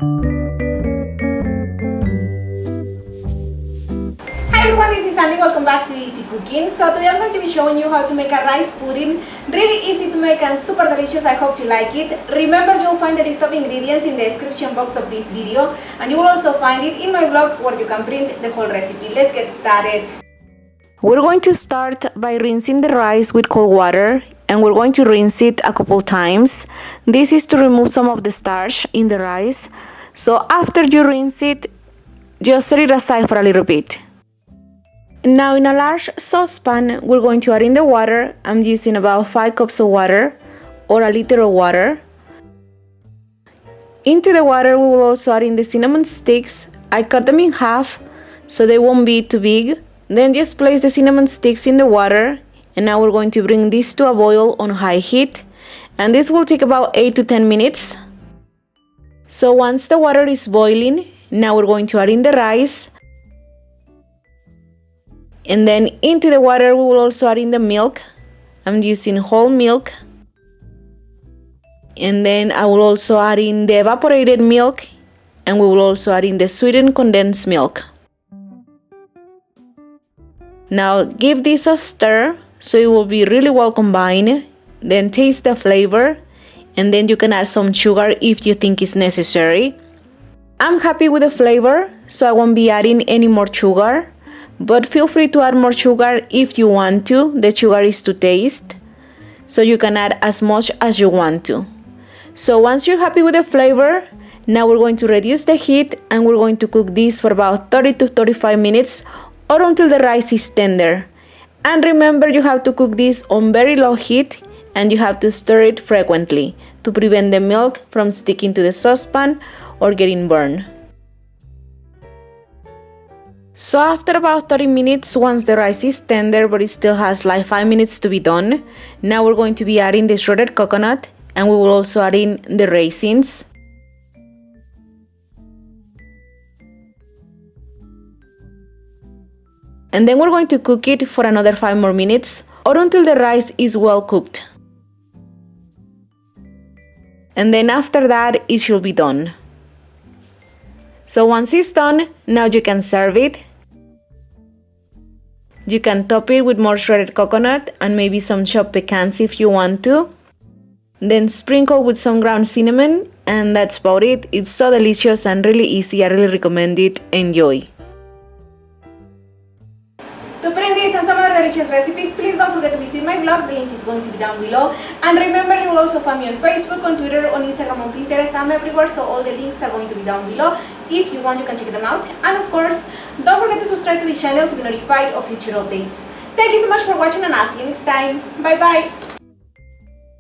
Hi everyone, this is Sandy. Welcome back to Easy Cooking. So today I'm going to be showing you how to make a rice pudding. Really easy to make and super delicious. I hope you like it. Remember, you'll find the list of ingredients in the description box of this video, and you will also find it in my blog where you can print the whole recipe. Let's get started. We're going to start by rinsing the rice with cold water, and we're going to rinse it a couple times. This is to remove some of the starch in the rice. So after you rinse it, just set it aside for a little bit. Now in a large saucepan, we're going to add in the water. I'm using about 5 cups of water or a liter of water. Into the water, we will also add in the cinnamon sticks. I cut them in half so they won't be too big. Then just place the cinnamon sticks in the water, and now we're going to bring this to a boil on high heat, and this will take about 8 to 10 minutes. So once the water is boiling, now we're going to add in the rice, and then into the water we will also add in the milk. I'm using whole milk, and then I will also add in the evaporated milk, and we will also add in the sweetened condensed milk. Now give this a stir so it will be really well combined. Then taste the flavor, and then you can add some sugar if you think it's necessary. I'm happy with the flavor, so I won't be adding any more sugar, but feel free to add more sugar if you want to. The sugar is to taste, so you can add as much as you want to. So once you're happy with the flavor, now we're going to reduce the heat, and we're going to cook this for about 30 to 35 minutes or until the rice is tender. And remember, you have to cook this on very low heat, and you have to stir it frequently to prevent the milk from sticking to the saucepan or getting burned. So after about 30 minutes, once the rice is tender but it still has like 5 minutes to be done, now we're going to be adding the shredded coconut, and we will also add in the raisins. And then we're going to cook it for another 5 more minutes or until the rice is well cooked. And then after that, it should be done. So once it's done, now you can serve it. You can top it with more shredded coconut and maybe some chopped pecans if you want to. Then sprinkle with some ground cinnamon, and that's about it. It's so delicious and really easy. I really recommend it. Enjoy. To print this and some other delicious recipes, please don't forget to visit my blog. The link is going to be down below. And remember, you will also find me on Facebook, on Twitter, on Instagram, on Pinterest. I'm everywhere, so all the links are going to be down below. If you want, you can check them out. And of course, don't forget to subscribe to the channel to be notified of future updates. Thank you so much for watching, and I'll see you next time. Bye bye!